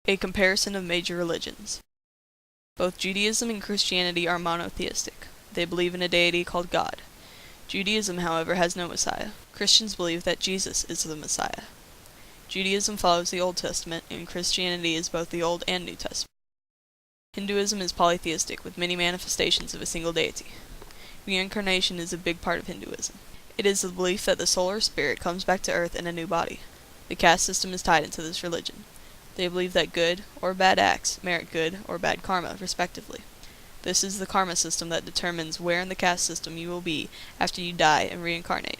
A comparison of major religions. Both Judaism and Christianity are monotheistic. They believe in a deity called God. Judaism, however, has no Messiah. Christians believe that Jesus is the Messiah. Judaism follows the Old Testament, and Christianity is both the Old and New Testament. Hinduism is polytheistic, with many manifestations of a single deity. Reincarnation is a big part of Hinduism. It is the belief that the soul or spirit comes back to earth in a new body. The caste system is tied into this religion. They believe that good or bad acts merit good or bad karma, respectively. This is the karma system that determines where in the caste system you will be after you die and reincarnate.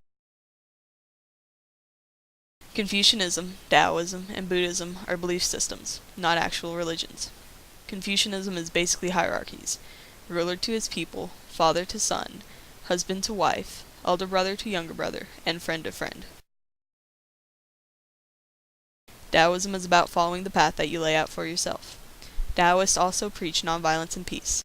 Confucianism, Taoism, and Buddhism are belief systems, not actual religions. Confucianism is basically hierarchies: ruler to his people, father to son, husband to wife, elder brother to younger brother, and friend to friend. Taoism is about following the path that you lay out for yourself. Taoists also preach nonviolence and peace.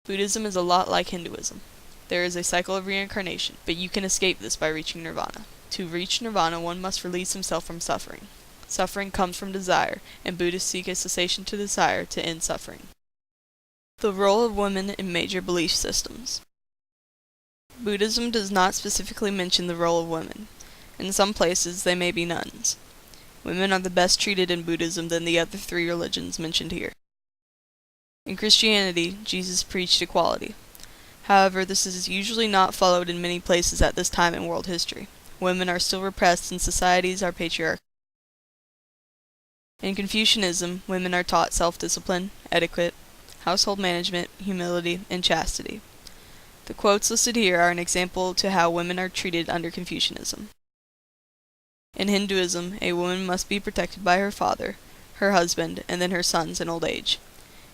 Buddhism is a lot like Hinduism. There is a cycle of reincarnation, but you can escape this by reaching nirvana. To reach nirvana, one must release himself from suffering. Suffering comes from desire, and Buddhists seek a cessation to desire to end suffering. The role of women in major belief systems. Buddhism does not specifically mention the role of women. In some places, they may be nuns. Women are the best treated in Buddhism than the other three religions mentioned here. In Christianity, Jesus preached equality. However, this is usually not followed in many places at this time in world history. Women are still repressed and societies are patriarchal. In Confucianism, women are taught self-discipline, etiquette, household management, humility, and chastity. The quotes listed here are an example to how women are treated under Confucianism. In Hinduism, a woman must be protected by her father, her husband, and then her sons in old age.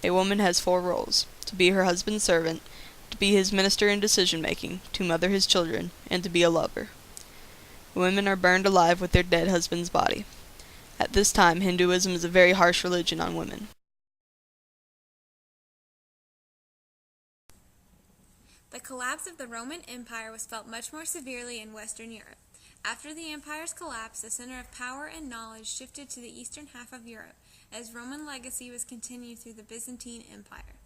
A woman has 4 roles: to be her husband's servant, to be his minister in decision-making, to mother his children, and to be a lover. Women are burned alive with their dead husband's body. At this time, Hinduism is a very harsh religion on women. The collapse of the Roman Empire was felt much more severely in Western Europe. After the empire's collapse, the center of power and knowledge shifted to the eastern half of Europe, as Roman legacy was continued through the Byzantine Empire.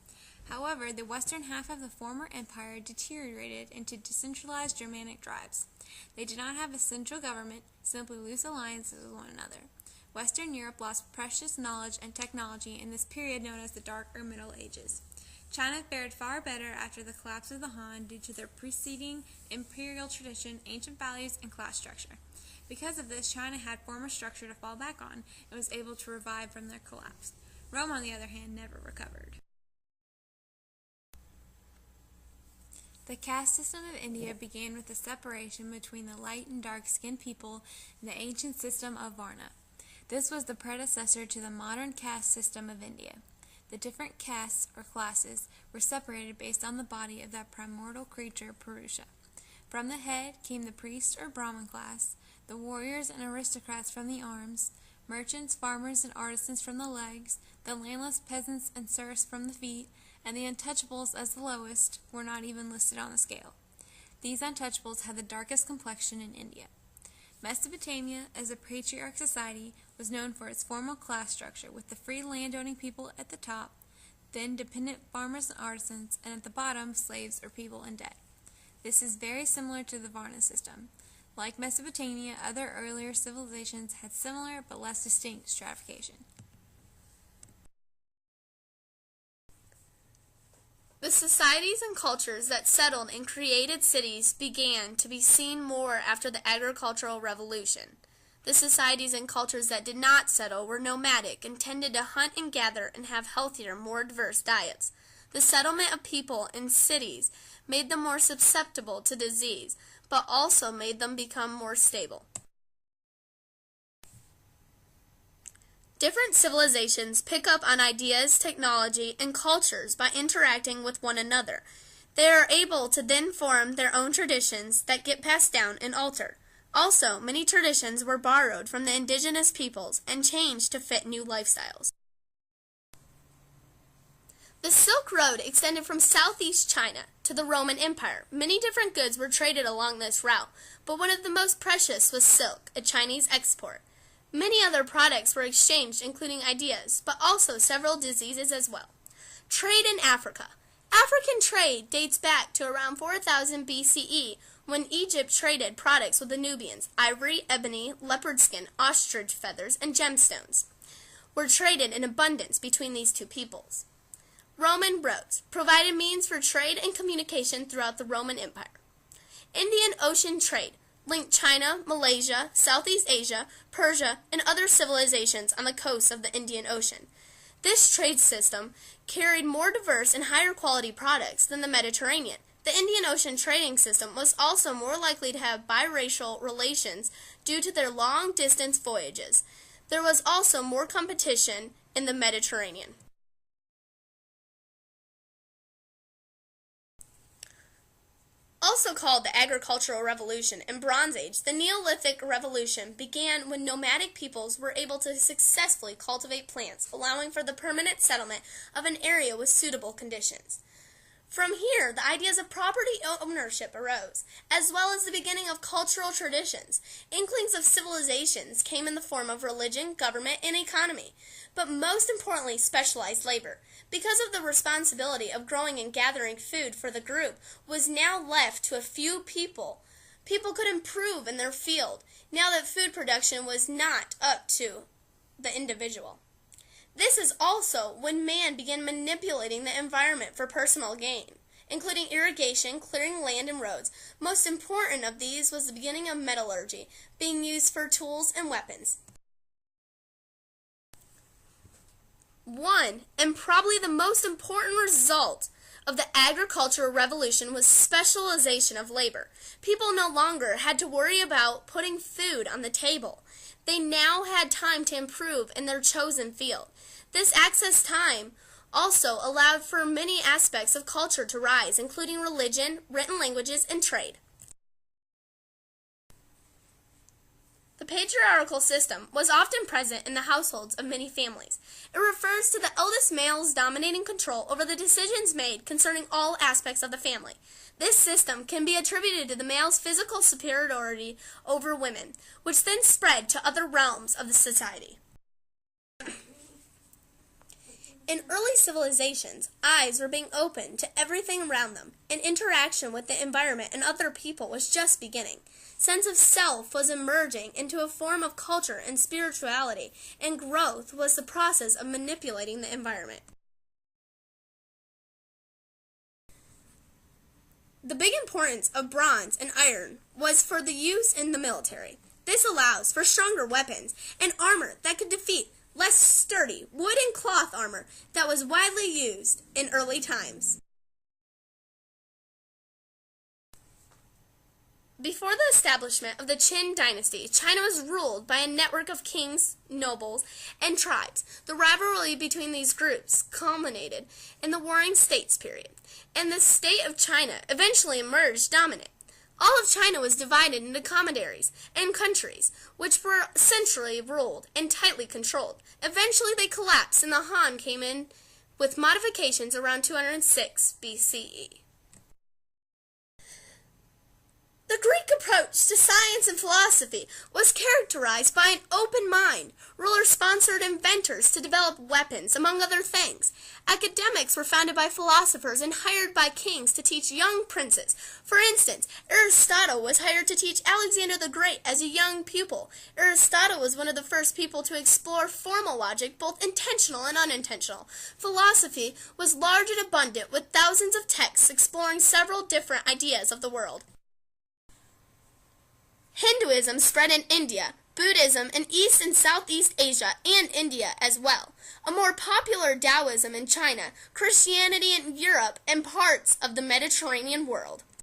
However, the western half of the former empire deteriorated into decentralized Germanic tribes. They did not have a central government, simply loose alliances with one another. Western Europe lost precious knowledge and technology in this period known as the Dark or Middle Ages. China fared far better after the collapse of the Han due to their preceding imperial tradition, ancient values, and class structure. Because of this, China had former structure to fall back on and was able to revive from their collapse. Rome, on the other hand, never recovered. The caste system of India began with the separation between the light and dark-skinned people in the ancient system of Varna. This was the predecessor to the modern caste system of India. The different castes, or classes, were separated based on the body of that primordial creature, Purusha. From the head came the priest or Brahmin class, the warriors and aristocrats from the arms, merchants, farmers, and artisans from the legs, the landless peasants and serfs from the feet, and the untouchables as the lowest were not even listed on the scale. These untouchables had the darkest complexion in India. Mesopotamia, as a patriarch society, was known for its formal class structure, with the free landowning people at the top, then dependent farmers and artisans, and at the bottom, slaves or people in debt. This is very similar to the Varna system. Like Mesopotamia, other earlier civilizations had similar but less distinct stratification. The societies and cultures that settled and created cities began to be seen more after the agricultural revolution. The societies and cultures that did not settle were nomadic and tended to hunt and gather and have healthier, more diverse diets. The settlement of people in cities made them more susceptible to disease, but also made them become more stable. Different civilizations pick up on ideas, technology, and cultures by interacting with one another. They are able to then form their own traditions that get passed down and altered. Also, many traditions were borrowed from the indigenous peoples and changed to fit new lifestyles. The Silk Road extended from southeast China to the Roman Empire. Many different goods were traded along this route, but one of the most precious was silk, a Chinese export. Many other products were exchanged, including ideas, but also several diseases as well. Trade in Africa. African trade dates back to around 4000 BCE, when Egypt traded products with the Nubians. Ivory, ebony, leopard skin, ostrich feathers, and gemstones were traded in abundance between these two peoples. Roman roads provided means for trade and communication throughout the Roman Empire. Indian Ocean trade linked China, Malaysia, Southeast Asia, Persia, and other civilizations on the coasts of the Indian Ocean. This trade system carried more diverse and higher quality products than the Mediterranean. The Indian Ocean trading system was also more likely to have biracial relations due to their long-distance voyages. There was also more competition in the Mediterranean. Also called the Agricultural Revolution and Bronze Age, the Neolithic Revolution began when nomadic peoples were able to successfully cultivate plants, allowing for the permanent settlement of an area with suitable conditions. From here, the ideas of property ownership arose, as well as the beginning of cultural traditions. Inklings of civilizations came in the form of religion, government, and economy, but most importantly, specialized labor. Because of the responsibility of growing and gathering food for the group was now left to a few people, people could improve in their field, now that food production was not up to the individual. This is also when man began manipulating the environment for personal gain, including irrigation, clearing land and roads. Most important of these was the beginning of metallurgy, being used for tools and weapons. One, and probably the most important result of the agricultural revolution was specialization of labor. People no longer had to worry about putting food on the table. They now had time to improve in their chosen field. This access time also allowed for many aspects of culture to rise, including religion, written languages, and trade. The patriarchal system was often present in the households of many families. It refers to the eldest male's dominating control over the decisions made concerning all aspects of the family. This system can be attributed to the male's physical superiority over women, which then spread to other realms of the society. In early civilizations, eyes were being opened to everything around them, and interaction with the environment and other people was just beginning. Sense of self was emerging into a form of culture and spirituality, and growth was the process of manipulating the environment. The big importance of bronze and iron was for the use in the military. This allows for stronger weapons and armor that could defeat less sturdy wood and cloth armor that was widely used in early times. Before the establishment of the Qin dynasty, China was ruled by a network of kings, nobles, and tribes. The rivalry between these groups culminated in the Warring States period, and the state of China eventually emerged dominant. All of China was divided into commanderies and countries, which were centrally ruled and tightly controlled. Eventually they collapsed, and the Han came in with modifications around 206 BCE. The Greek approach to science and philosophy was characterized by an open mind. Rulers sponsored inventors to develop weapons, among other things. Academics were founded by philosophers and hired by kings to teach young princes. For instance, Aristotle was hired to teach Alexander the Great as a young pupil. Aristotle was one of the first people to explore formal logic, both intentional and unintentional. Philosophy was large and abundant, with thousands of texts exploring several different ideas of the world. Hinduism spread in India, Buddhism in East and Southeast Asia, and India as well. A more popular Taoism in China, Christianity in Europe, and parts of the Mediterranean world.